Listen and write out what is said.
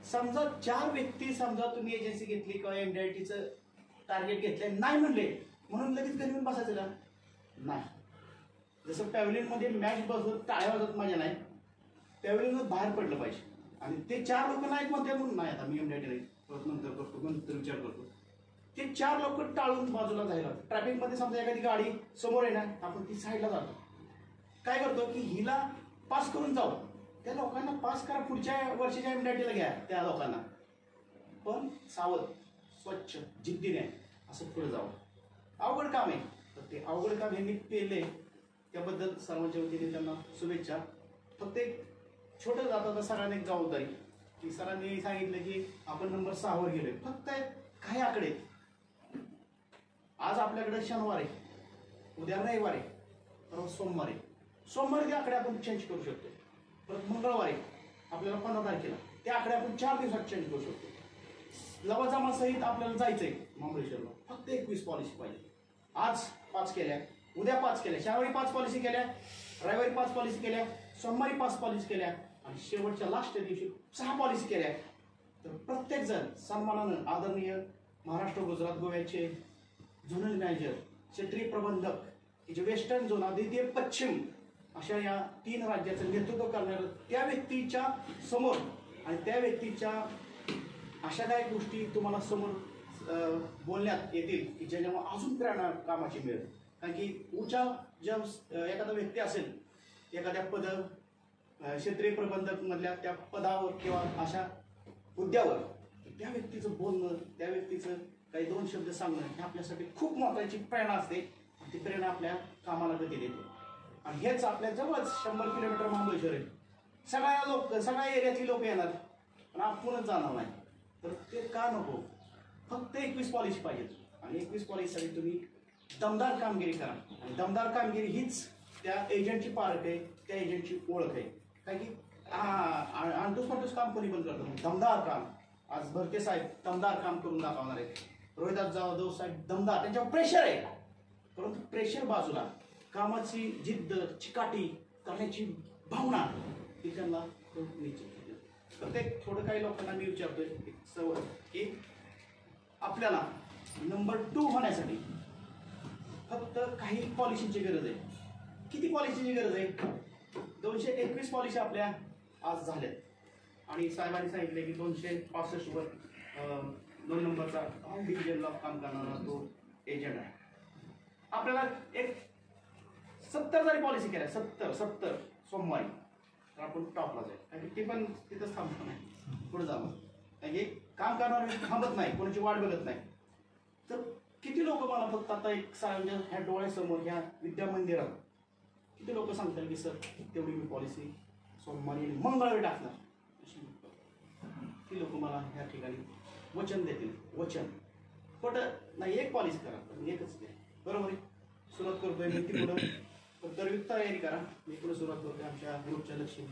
समजा 4 व्यक्ती समजा तुम्ही एजन्सी घेतली किंवा MDITचं टार्गेट घेतलंय नाही म्हणले म्हणून लगेच घरी येऊन बसायचं का? नाही. जसं पॅव्हलियनमध्ये मॅच बसवत टाळ्या वाजत माझ्या नाही, पॅव्हलियनवर बाहेर पडलं पाहिजे. आणि ते 4 लोक नाहीत म्हणते म्हणून नाही आता मी MDIT नाही परत नंतर करतो नंतर विचार करतो. ते 4 लोक टाळून बाजूला जायला. ट्रॅफिकमध्ये समजा एखादी गाडी समोर आहे ना, आपण ती साईडला जातो. काय करतो की हिला पास करून जाऊ, त्या लोकांना पास करा, पुढच्या वर्षीच्या MDITला घ्या त्या लोकांना. पण सावध, स्वच्छ, जिद्दीने असं पुढे जावं. अवघड काम आहे, तर ते अवघड काम यांनी केले त्याबद्दल सर्वांच्या वतीने त्यांना शुभेच्छा. फक्त एक छोटं जातं सरांनी एक जबाबदारी की सरांनी सांगितलं की आपण नंबर 6 वर गेलोय. फक्त काही आकडे. आज आपल्याकडे शनिवार आहे, उद्या रविवार आहे, परवा सोमवार आहे. सोमवारी ते आकडे आपण चेंज करू शकतो. परत मंगळवार आहे आपल्याला 15 तारखेला, ते आकडे आपण 4 दिवसात चेंज करू शकतो. लवाजमा सहित आपल्याला जायचंय महाबळेश्वरला. फक्त 21 पॉलिसी पाहिजे. आज 5 केल्या, उद्या 5 केल्या, शनिवारी 5 पॉलिसी केल्या, रविवारी 5 पॉलिसी केल्या, सोमवारी 5 पॉलिसी केल्या आणि शेवटच्या लास्ट दिवशी 6 पॉलिसी केल्या. तर प्रत्येक जण सन्मानानं आदरणीय महाराष्ट्र गुजरात गोव्याचे झोनल मॅनेजर, क्षेत्रीय प्रबंधक, जे वेस्टर्न झोन, द्वितीय पश्चिम अशा या 3 राज्याचं नेतृत्व करणाऱ्या त्या व्यक्तीच्या समोर आणि त्या व्यक्तीच्या अशा काही गोष्टी तुम्हाला समोर बोलण्यात येतील की ज्याच्यामुळे अजून प्रेरणा कामाची मिळेल. कारण की उच्च ज्या एखादा व्यक्ती असेल एखाद्या क्षेत्रीय प्रबंधक मधल्या त्या पदावर किंवा अशा हुद्द्यावर, त्या व्यक्तीचं बोलणं, त्या व्यक्तीचं काही 2 शब्द सांगणं हे आपल्यासाठी खूप महत्त्वाची प्रेरणा असते. ती प्रेरणा आपल्या कामाला गती देते. आणि हेच आपल्या जवळच 100 किलोमीटर महाबळेश्वर आहे. सगळ्या एरियातली लोक येणार पण आपणच जाणार नाही. तर ते का नको? फक्त 21 पॉलिसी पाहिजेत. आणि 21 पॉलिसीसाठी तुम्ही दमदार कामगिरी करा. आणि दमदार कामगिरी हीच त्या एजंटची पार्ट आहे, त्या एजंटची ओळख आहे. कारण की अंटूस पंटूस काम कोणी पण करतो, दमदार काम. आज भरते साहेब दमदार काम करून दाखवणार आहेत. रोहिदास जाधव साहेब दमदार, त्यांच्यावर प्रेशर आहे. परंतु प्रेशर बाजूला, कामाची जिद्द, चिकाटी करण्याची भावना ही त्यांना निश्चित. प्रत्येक थोडं काही लोकांना मी विचारतोय एक सवय की आपल्याला नंबर 2 होण्यासाठी फक्त काही पॉलिसीची गरज आहे. किती पॉलिसीची गरज आहे? 221 पॉलिसी आपल्या आज झाल्यात. आणि साहेबांनी सांगितले की 265 वर 2 नंबरचा डिव्हिजनला काम करणारा तो एजंट आहे. आपल्याला एक 70 जरी पॉलिसी केल्या, 70 सोमवारी, तर आपण टॉपला जाईल. कारण की ते पण तिथंच थांबतो नाही, पुढे जावं. कारण की काम करणारे थांबत नाही, कोणाची वाट बघत नाही. तर किती लोक मला फक्त आता एक म्हणजे ह्या डोळ्यासमोर ह्या विद्या मंदिरात किती लोक सांगतात की सर तेवढी मी पॉलिसी सोमवारी आणि मंगळवारी टाकणार. ती लोक मला ह्या ठिकाणी वचन देतील. वचन खोटं नाही. एक पॉलिसी करा, पण एकच द्या. बरोबर आहे. सुरुवात करतोय मी ती पुढं तर तयारी करा. मी पुढे सुरुवात करतोय आमच्या ग्रुपच्या लक्ष्मी.